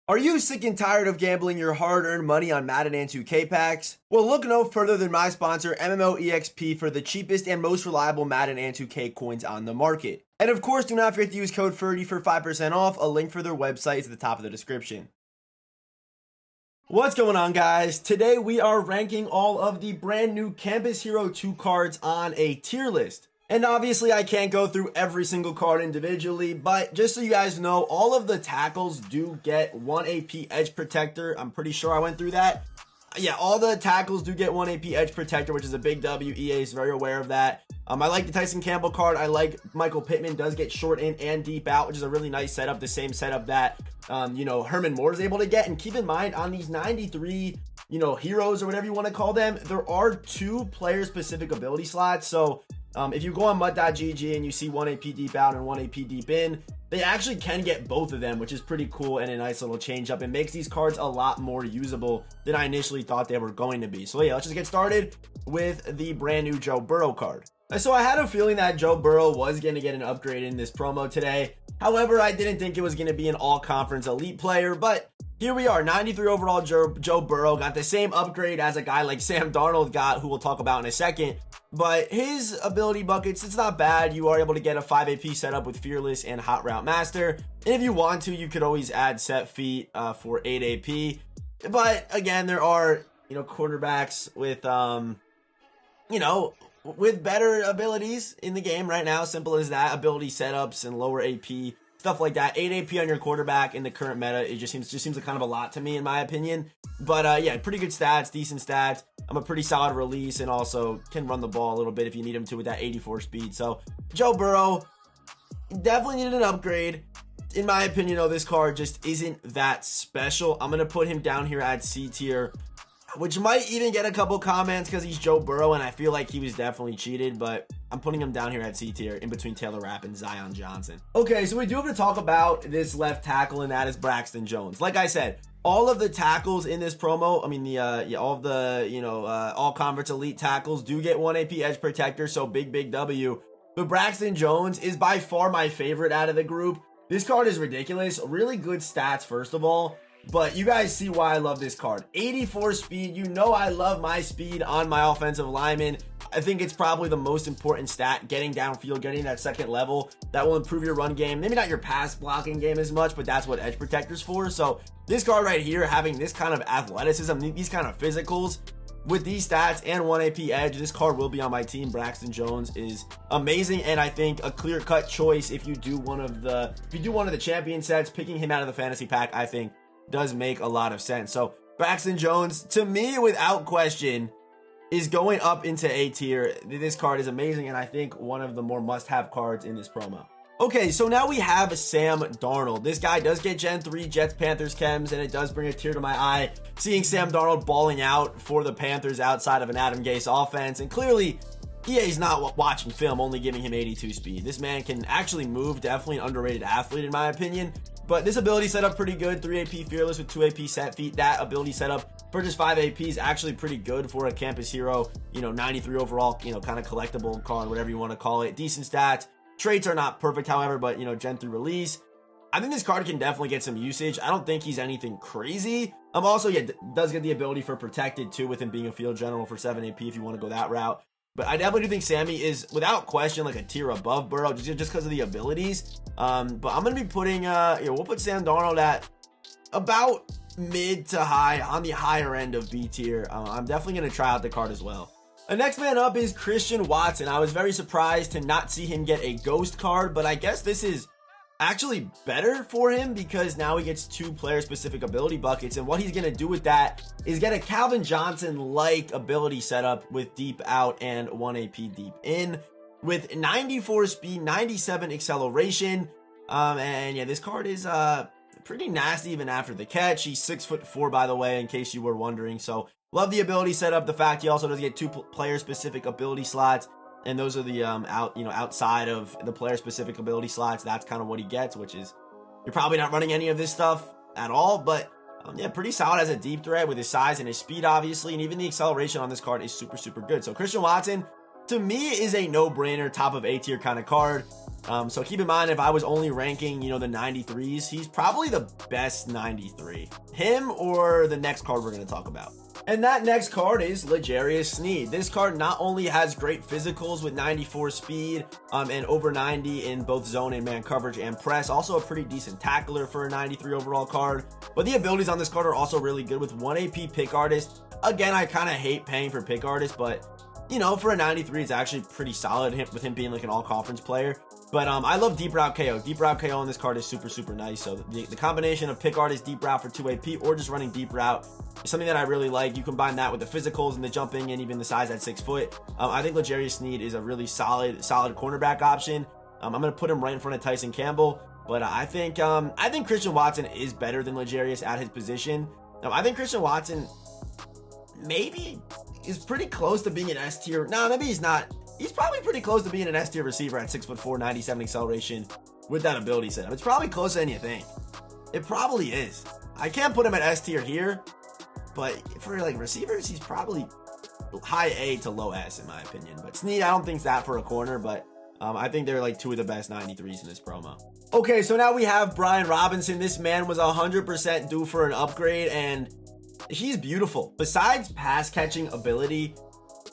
Are you sick and tired of gambling your hard-earned money on Madden and 2K packs? Well, look no further than my sponsor, MMOEXP, for the cheapest and most reliable Madden and 2K coins on the market. And of course, do not forget to use code Ferdy for 5% off. A link for their website is at the top of the description. What's going on, guys? Today we are ranking all of the brand new Campus Hero 2 cards on a tier list. And obviously I can't go through every single card individually, but just so you guys know, all of the tackles do get 1 AP Edge Protector. I'm pretty sure I went through that. Yeah, all the tackles do get 1 AP Edge Protector, which is a big W. EA is very aware of that. I like the Tyson Campbell card. I like Michael Pittman does get short in and deep out, which is a really nice setup. The same setup that, Herman Moore is able to get. And keep in mind, on these 93, heroes or whatever you want to call them, there are 2 player-specific ability slots. So if you go on mud.gg and you see 1 AP deep out and 1 AP deep in, they actually can get both of them, which is pretty cool and a nice little change up. It makes these cards a lot more usable than I initially thought they were going to be. So yeah, let's just get started with the brand new Joe Burrow card. So I had a feeling that Joe Burrow was going to get an upgrade in this promo today. However, I didn't think it was going to be an all-conference elite player, but here we are. 93 overall Joe Burrow got the same upgrade as a guy like Sam Darnold got, who we'll talk about in a second. But his ability buckets, it's not bad. You are able to get a 5 AP setup with Fearless and Hot Route Master. And if you want to, you could always add Set Feet for 8 AP. But again, there are, quarterbacks with, with better abilities in the game right now. Simple as that. Ability setups and lower AP, stuff like that. 8 AP on your quarterback in the current meta, it just seems like kind of a lot to me, in my opinion. But yeah, pretty good stats, decent stats. I'm a pretty solid release and also can run the ball a little bit if you need him to with that 84 speed. So Joe Burrow definitely needed an upgrade. In my opinion, though, this card just isn't that special. I'm going to put him down here at C tier, which might even get a couple comments because he's Joe Burrow and I feel like he was definitely cheated, but I'm putting him down here at C tier in between Taylor Rapp and Zion Johnson. Okay, so we do have to talk about this left tackle, and that is Braxton Jones. Like I said, all of the tackles in this promo, all of the, all-conference elite tackles do get 1 AP Edge Protector, so big W. But Braxton Jones is by far my favorite out of the group. This card is ridiculous. Really good stats, first of all. But you guys see why I love this card. 84 speed. I love my speed on my offensive lineman. I think it's probably the most important stat, getting downfield, getting that second level. That will improve your run game. Maybe not your pass blocking game as much, but that's what Edge Protector's for. So this card right here, having this kind of athleticism, these kind of physicals, with these stats and 1 AP Edge, this card will be on my team. Braxton Jones is amazing, and I think a clear-cut choice if you do one of the champion sets. Picking him out of the fantasy pack, I think, does make a lot of sense. So Braxton Jones, to me, without question, is going up into A tier. This card is amazing, and I think one of the more must-have cards in this promo. Okay, so now we have Sam Darnold. This guy does get Gen 3 Jets, Panthers, Chems, and it does bring a tear to my eye seeing Sam Darnold balling out for the Panthers outside of an Adam Gase offense. And clearly, EA's not watching film, only giving him 82 speed. This man can actually move, definitely an underrated athlete in my opinion. But this ability setup pretty good. 3 AP Fearless with 2 AP Set Feet. That ability setup for just 5 AP is actually pretty good for a Campus Hero, 93 overall, kind of collectible card, whatever you want to call it. Decent stats. Traits are not perfect, however, but, Gen 3 release. I think this card can definitely get some usage. I don't think he's anything crazy. Also, does get the ability for Protected, too, with him being a field general for 7 AP if you want to go that route. But I definitely do think Sammy is, without question, like a tier above Burrow, just because of the abilities. But I'm going to be putting, we'll put Sam Darnold at about mid to high, on the higher end of B tier. I'm definitely going to try out the card as well. The next man up is Christian Watson. I was very surprised to not see him get a ghost card, but I guess this is actually better for him because now he gets 2 player-specific ability buckets, and what he's going to do with that is get a Calvin Johnson-like ability setup with deep out and 1 AP deep in with 94 speed, 97 acceleration, and yeah, this card is pretty nasty even after the catch. He's 6'4", by the way, in case you were wondering, so love the ability setup. The fact he also does get 2 player-specific ability slots, and those are the outside of the player-specific ability slots. That's kind of what he gets, which is you're probably not running any of this stuff at all. But yeah, pretty solid as a deep threat with his size and his speed, obviously, and even the acceleration on this card is super good. So Christian Watson, to me is a no-brainer, top of A tier kind of card. So keep in mind, if I was only ranking, you know, the 93s, he's probably the best 93. Him or the next card we're going to talk about. And that next card is L'Jarius Sneed. This card not only has great physicals with 94 speed and over 90 in both zone and man coverage and press, also a pretty decent tackler for a 93 overall card, but the abilities on this card are also really good with 1 AP pick artist. Again, I kind of hate paying for pick artist, but you know, for a 93, it's actually pretty solid with him being like an all-conference player. But I love deep route KO. Deep route KO on this card is super, super nice. So the combination of pick artist, deep route for 2 AP, or just running deep route is something that I really like. You combine that with the physicals and the jumping and even the size at 6 foot. I think L'Jarius Sneed is a really solid cornerback option. I'm going to put him right in front of Tyson Campbell. But I think Christian Watson is better than L'Jarius at his position. I think Christian Watson maybe is pretty close to being an S tier. No, maybe he's not. He's probably pretty close to being an S tier receiver at 6'4", 97 acceleration with that ability setup. It's probably closer than you think. It probably is. I can't put him at S tier here, but for like receivers, he's probably high A to low S in my opinion. But Sneed, I don't think that for a corner, but I think they're like 2 of the best 93s in this promo. Okay, so now we have Brian Robinson. This man was 100% due for an upgrade, and he's beautiful. Besides pass catching ability,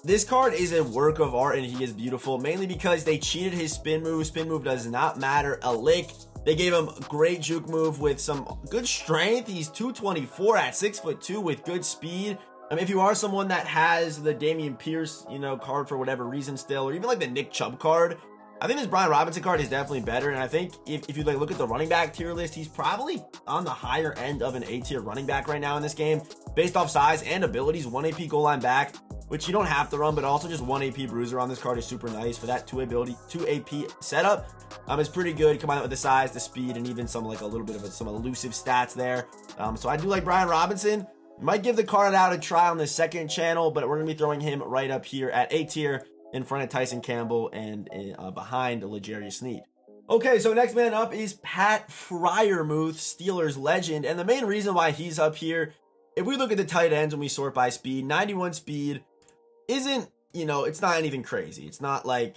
this card is a work of art and he is beautiful, mainly because they cheated his spin move. Spin move does not matter a lick. They gave him a great juke move with some good strength. He's 224 at 6'2" with good speed. I mean, if you are someone that has the Dameon Pierce, you know, card for whatever reason still, or even like the Nick Chubb card, I think this Brian Robinson card is definitely better. And I think if you like look at the running back tier list, he's probably on the higher end of an A tier running back right now in this game, based off size and abilities. 1 AP goal line back, which you don't have to run, but also just 1 AP bruiser on this card is super nice for that 2 AP setup. It's pretty good. Combine it with the size, the speed, and even some like a little bit of some elusive stats there. So I do like Brian Robinson. Might give the card out a try on the second channel, but we're gonna be throwing him right up here at A tier in front of Tyson Campbell and behind L'Jarius Sneed. Okay, so next man up is Pat Freiermuth, Steelers legend, and the main reason why he's up here, if we look at the tight ends when we sort by speed, 91 speed isn't, you know, it's not anything crazy. It's not, I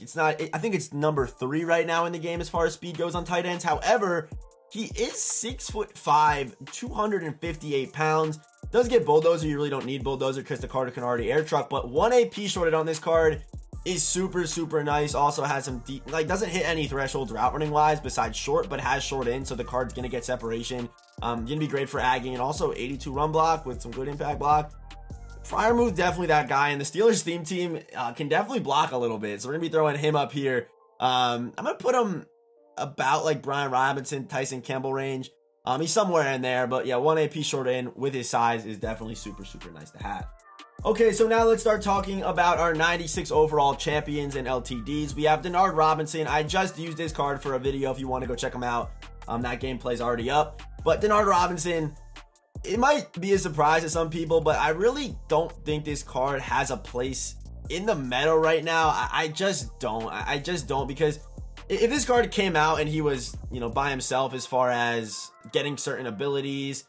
think it's number 3 right now in the game as far as speed goes on tight ends. However, he is 6'5", 258 pounds. Does get bulldozer. You really don't need bulldozer because the card can already air truck, but 1 AP shorted on this card is super, super nice. Also has some deep, doesn't hit any thresholds route running wise besides short, but has short in, so the card's gonna get separation. Gonna be great for agging, and also 82 run block with some good impact block. Freiermuth, definitely that guy, and the Steelers theme team can definitely block a little bit, so we're gonna be throwing him up here. I'm gonna put him about like Brian Robinson, Tyson Campbell range. He's somewhere in there, but yeah, 1 AP short in with his size is definitely super, super nice to have. Okay, so now let's start talking about our 96 overall champions and LTDs. We have Denard Robinson. I just used this card for a video if you want to go check him out. That gameplay's already up. But Denard Robinson, it might be a surprise to some people, but I really don't think this card has a place in the meta right now. I just don't. I just don't, because if this card came out and he was, you know, by himself as far as getting certain abilities,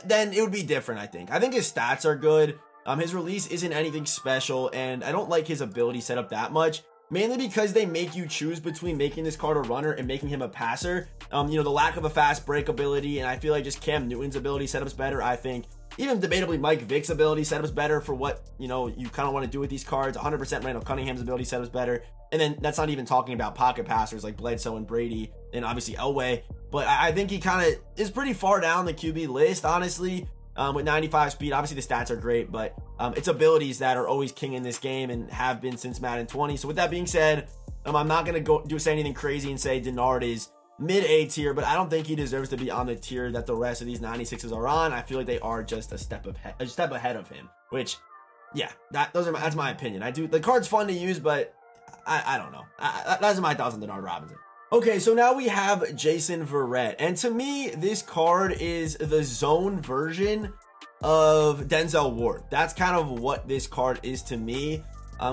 then it would be different, I think. I think his stats are good. His release isn't anything special, and I don't like his ability setup that much, mainly because they make you choose between making this card a runner and making him a passer. You know, the lack of a fast break ability, and I feel like just Cam Newton's ability setup's better, I think. Even debatably Mike Vick's ability setup's better for what, you know, you kind of want to do with these cards. 100% Randall Cunningham's ability setup's better. And then that's not even talking about pocket passers like Bledsoe and Brady, and obviously Elway. But I think he kind of is pretty far down the QB list, honestly. With 95 speed, obviously the stats are great, but it's abilities that are always king in this game and have been since Madden 20. So with that being said, I'm not going to say anything crazy and say Denard is mid-A tier, but I don't think he deserves to be on the tier that the rest of these 96s are on. I feel like they are just a step ahead of him, which, yeah, that's my opinion. The card's fun to use, but I don't know. That's my thoughts on Denard Robinson. Okay, so now we have Jason Verrett, and to me, this card is the zone version of Denzel Ward. That's kind of what this card is to me.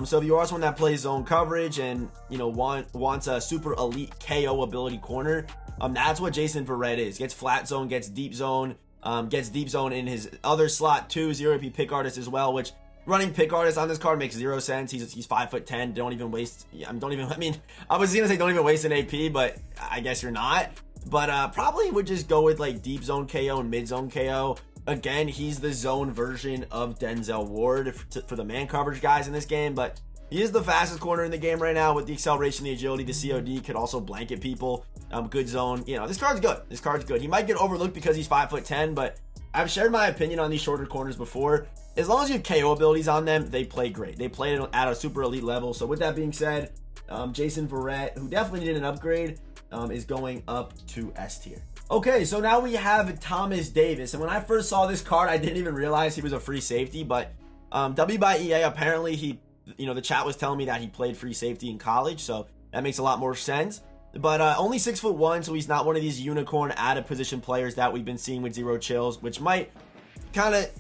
So if you are someone that plays zone coverage and, you know, wants a super elite KO ability corner, that's what Jason Verrett is. Gets flat zone, gets deep zone in his other slot too, 0 AP pick artist as well, which running pick artist on this card makes 0 sense. He's 5'10". Don't even waste. I mean, I was gonna say don't even waste an AP, but I guess you're not. But probably would just go with like deep zone KO and mid zone KO. Again, he's the zone version of Denzel Ward for the man coverage guys in this game, but he is the fastest corner in the game right now with the acceleration, the agility, the COD, could also blanket people. Good zone. You know, this card's good. This card's good. He might get overlooked because he's 5'10", but I've shared my opinion on these shorter corners before. As long as you have KO abilities on them, they play great. They play at a super elite level. So with that being said, Jason Verrett, who definitely needed an upgrade, is going up to S tier. Okay, so now we have Thomas Davis. And when I first saw this card, I didn't even realize he was a free safety, but W by EA, apparently the chat was telling me that he played free safety in college, so that makes a lot more sense. But only 6'1", so he's not one of these unicorn out of position players that we've been seeing with zero chills, which might kind of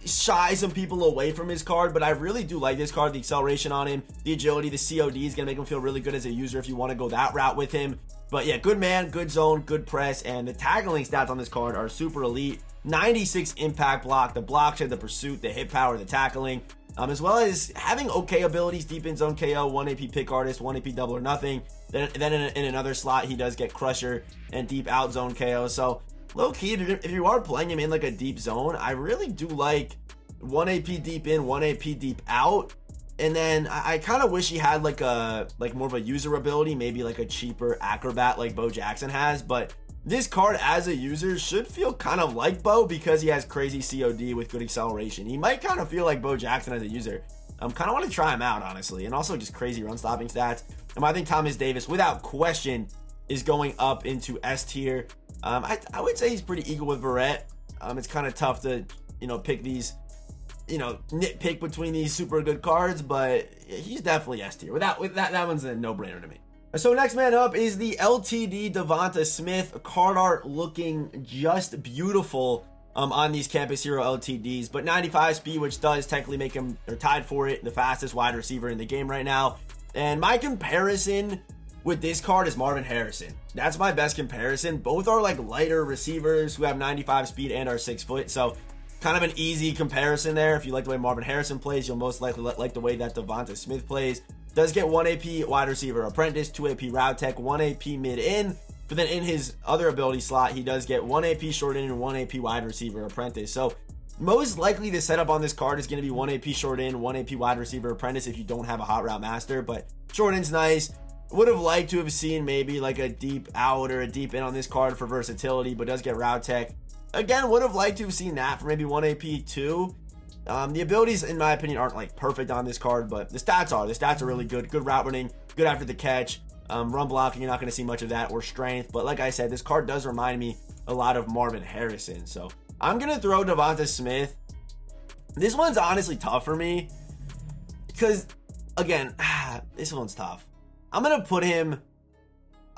shy some people away from his card. But I really do like this card. The acceleration on him, the agility, the COD is going to make him feel really good as a user if you want to go that route with him. But yeah, good man, good zone, good press, and the tackling stats on this card are super elite. 96 impact block, the block shed, the pursuit, the hit power, the tackling, as well as having okay abilities, deep in zone KO, 1 AP pick artist, 1 AP double or nothing. Then in another slot, he does get crusher and deep out zone KO. So low key, if you are playing him in like a deep zone, I really do like 1 AP deep in, 1 AP deep out. And then I kind of wish he had like more of a user ability, maybe like a cheaper acrobat like Bo Jackson has. But this card as a user should feel kind of like Bo because he has crazy COD with good acceleration. He might kind of feel like Bo Jackson as a user. Kind of want to try him out, honestly. And also just crazy run stopping stats. I think Thomas Davis, without question, is going up into S tier. I would say he's pretty equal with Verrett. It's kind of tough to, pick these, nitpick between these super good cards, but he's definitely S tier. That one's a no-brainer to me. So next man up is the LTD Devonta Smith. Card art looking just beautiful on these Campus Hero LTDs, but 95 speed, which does technically make him, or tied for it, the fastest wide receiver in the game right now. And my comparison with this card is Marvin Harrison. That's my best comparison. Both are like lighter receivers who have 95 speed and are 6 foot. So kind of an easy comparison there. If you like the way Marvin Harrison plays, you'll most likely like the way that Devonta Smith plays. Does get 1 AP wide receiver apprentice, 2 AP route tech, 1 AP mid in. But then in his other ability slot, he does get 1 AP short in and 1 AP wide receiver apprentice. So most likely the setup on this card is going to be 1 AP short in, 1 AP wide receiver apprentice if you don't have a hot route master. But short in's nice. Would have liked to have seen maybe like a deep out or a deep in on this card for versatility, but does get route tech. Again, would have liked to have seen that for maybe 1 AP too. The abilities, in my opinion, aren't like perfect on this card, but the stats are. The stats are really good. Good route running, good after the catch. Run blocking, you're not going to see much of that, or strength. But like I said, this card does remind me a lot of Marvin Harrison. So I'm going to throw Devonta Smith. This one's honestly tough for me because, again, this one's tough. I'm going to put him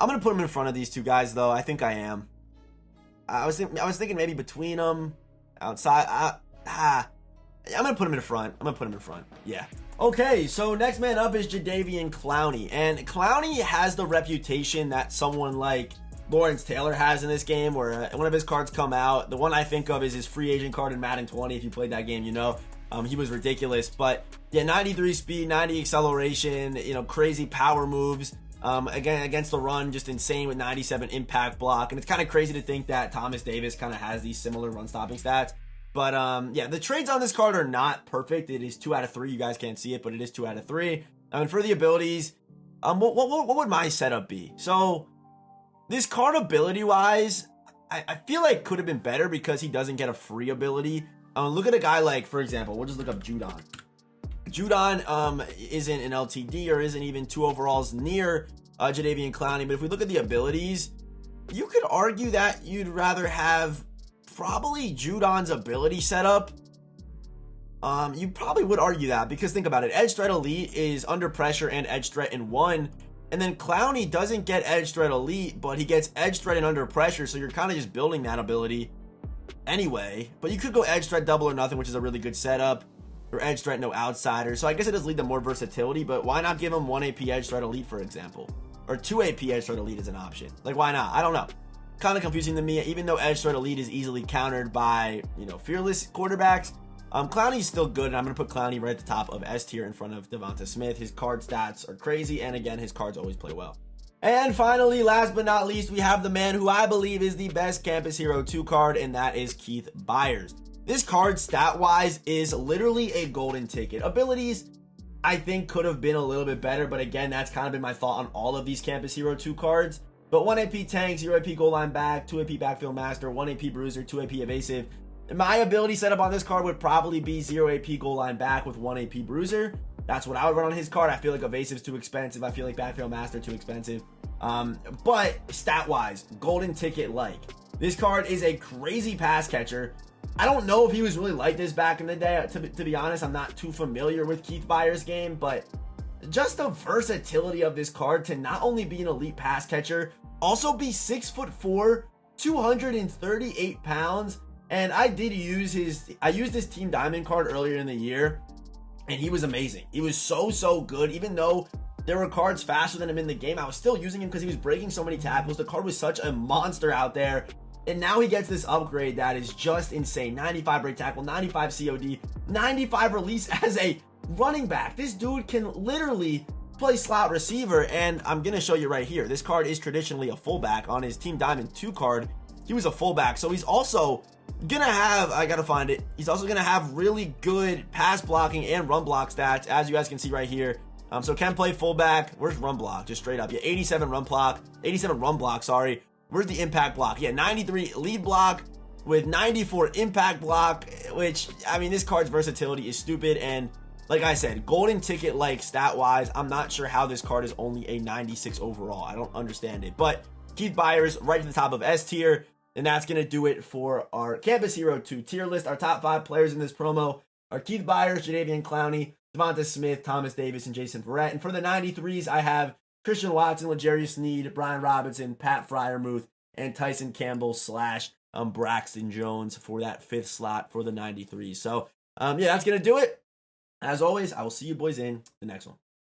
in front of these two guys, though. I think I am. I was thinking maybe between them, outside. I'm going to put him in front. Yeah. Okay, so next man up is Jadeveon Clowney. And Clowney has the reputation that someone like Lawrence Taylor has in this game, where one of his cards come out. The one I think of is his free agent card in Madden 20. If you played that game, he was ridiculous. But yeah, 93 speed, 90 acceleration, crazy power moves. Again, against the run, just insane with 97 impact block. And it's kind of crazy to think that Thomas Davis kind of has these similar run stopping stats. But yeah, the trades on this card are not perfect. It is 2 out of 3. You guys can't see it, but it is 2 out of 3. And for the abilities, what would my setup be? So this card ability wise, I feel like could have been better because he doesn't get a free ability. Look at a guy like, for example, we'll just look up Judon. Judon isn't an LTD or isn't even 2 overalls near Jadeveon Clowney. But if we look at the abilities, you could argue that you'd rather have probably Judon's ability setup. You probably would argue that because think about it. Edge threat elite is under pressure and edge threat in 1. And then Clowney doesn't get edge threat elite, but he gets edge threat and under pressure. So you're kind of just building that ability anyway. But you could go edge threat double or nothing, which is a really good setup. Or edge threat no outsider. So I guess it does lead to more versatility, but why not give him 1 AP edge threat elite, for example? Or 2 AP edge threat elite is an option. Like, why not? I don't know. Kind of confusing to me, even though edge threat elite is easily countered by, fearless quarterbacks. Clowney's still good, and I'm going to put Clowney right at the top of S tier in front of Devonta Smith. His card stats are crazy, and again, his cards always play well. And finally, last but not least, we have the man who I believe is the best Campus Hero 2 card, and that is Keith Byers. This card, stat-wise, is literally a golden ticket. Abilities, I think, could have been a little bit better, but again, that's kind of been my thought on all of these Campus Hero 2 cards. But 1 AP tank, 0 AP goal line back, 2 AP backfield master, 1 AP bruiser, 2 AP evasive. My ability setup on this card would probably be 0 AP goal line back with 1 AP bruiser. That's what I would run on his card. I feel like evasive's too expensive. I feel like backfield master too expensive. But stat-wise, golden ticket-like. This card is a crazy pass catcher. I don't know if he was really like this back in the day. To be honest, I'm not too familiar with Keith Byers' game, but just the versatility of this card to not only be an elite pass catcher, also be 6'4", 238 pounds. And I used his Team Diamond card earlier in the year, and he was amazing. He was so good. Even though there were cards faster than him in the game, I was still using him because he was breaking so many tackles. The card was such a monster out there. And now he gets this upgrade that is just insane. 95 break tackle, 95 COD, 95 release as a running back. This dude can literally play slot receiver, and I'm going to show you right here. This card is traditionally a fullback. On his Team Diamond 2 card, he was a fullback. So he's also going to have, I got to find it, he's also going to have really good pass blocking and run block stats, as you guys can see right here. So can play fullback. Where's run block? Just straight up. Yeah, 87 run block, sorry. Where's the impact block? Yeah, 93 lead block with 94 impact block, which, I mean, this card's versatility is stupid. And like I said, golden ticket like stat-wise, I'm not sure how this card is only a 96 overall. I don't understand it. But Keith Byers right to the top of S tier. And that's going to do it for our Campus Hero 2 tier list. Our top 5 players in this promo are Keith Byers, Jadeveon Clowney, Devonta Smith, Thomas Davis, and Jason Verrett. And for the 93s, I have Christian Watson, L'Jarius Sneed, Brian Robinson, Pat Freiermuth, and Tyson Campbell / Braxton Jones for that 5th slot for the 93s. So, yeah, that's going to do it. As always, I will see you boys in the next one.